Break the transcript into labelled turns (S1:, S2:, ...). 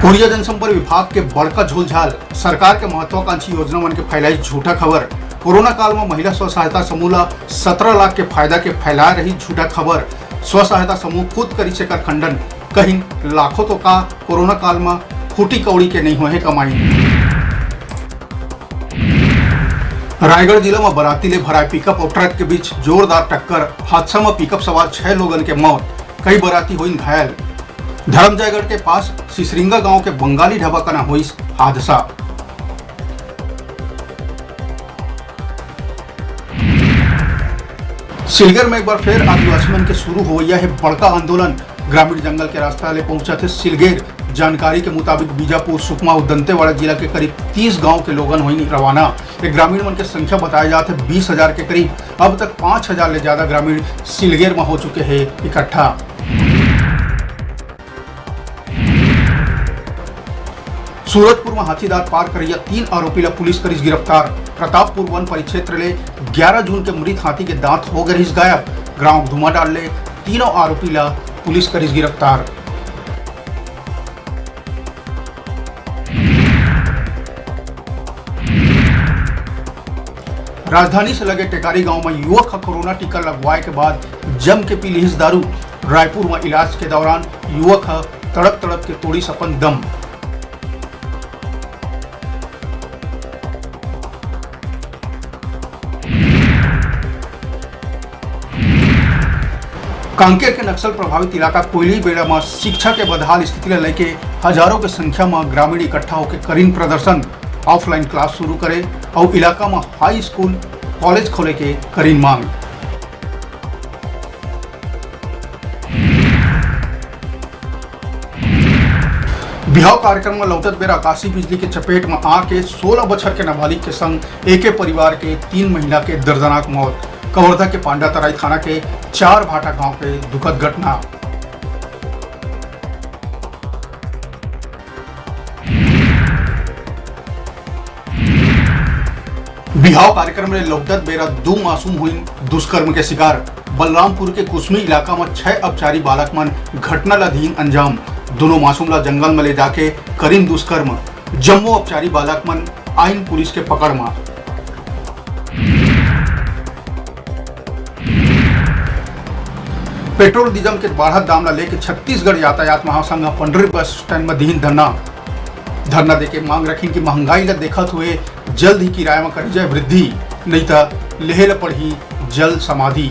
S1: Korea जनसंपर्क विभाग के बड़का झोलझाल सरकार के महत्वाकांक्षी योजना मन के फैलाई झूठा खबर। कोरोना काल में महिला स्व सहायता समूह ला 17 लाख के फायदा के फैला रही झूठा खबर। स्व सहायता समूह खुद करी से कर खंडन, कहीं लाखों तो का कोरोना काल में फूटी कौड़ी के नहीं हुए कमाई। रायगढ़ जिला में बराती ले भराए पिकअप और ट्रक के बीच जोरदार टक्कर। हादसा में पिकअप सवार 6 लोगन के मौत, कई बराती हुई घायल। धर्मजयगढ़ के पास सिसरिंगा गांव के बंगाली ढाबा का ना हुई हादसा। सिलगर में एक बार फिर आदिवासी मन के शुरू हो गया है बड़का आंदोलन। ग्रामीण जंगल के रास्ता ले पहुंचा थे सिलगेर। जानकारी के मुताबिक बीजापुर, सुकमा और दंतेवाड़ा जिला के करीब 30 गांव के लोगन हुई रवाना। ग्रामीण मन की संख्या बताया जाते 20,000 के करीब। अब तक 5,000 ले ज्यादा ग्रामीण सिलगेर में हो चुके हैं इकट्ठा। सूरजपुर में हाथीदार पार करिया 3 आरोपी ला पुलिस करीस गिरफ्तार। प्रतापपुर वन परिक्षेत्र ले 11 जून के मृत हाथी के दांत हो गए गायब। गांव धुआं डाल ले तीनों आरोपी ला पुलिस करीस गिरफ्तार। राजधानी से लगे टेकारी गांव में युवक का कोरोना टीका लगवाए के बाद जम के पी लिहिस दारू। रायपुर में इलाज के दौरान युवक तड़प तड़प के तोड़ी सपन दम। कांकेर के नक्सल प्रभावित इलाका कोयली बेड़ा में शिक्षा के बदहाल स्थिति लेके हजारों की संख्या में ग्रामीण इकट्ठा होकर करीन प्रदर्शन। ऑफलाइन क्लास शुरू करे और इलाका में हाई स्कूल कॉलेज खोले के करीन मांग। बिहाव कार्यक्रम में लौटत बेर आकाशीय बिजली के चपेट में आके 16 बछर के नाबालिग के संग एक परिवार के 3 महिला के दर्दनाक मौत। कवर्धा के पांडातराई थाना के 4 भाटा गांव के दुखद घटना। बिहाव कार्यक्रम में लौटत बेरा 2 मासूम हुई दुष्कर्म के शिकार। बलरामपुर के कुसमी इलाका में 6 अपचारी बालक मन घटना लाधीन अंजाम। दोनों मासूम ला जंगल में ले जाके करीन दुष्कर्म। जम्मू अपचारी बालक मन आइन पुलिस के पकड़ में। पेट्रोल डीजल के बढ़त दाम ला लेके छत्तीसगढ़ यातायात महासंघ पंडरी बस स्टैंड में दीन धरना देके मांग रखी कि महंगाई ला देखत हुए जल्द ही किराया में करी जाए वृद्धि, नहीं तो लेहे ला पड़ी जल्द समाधि।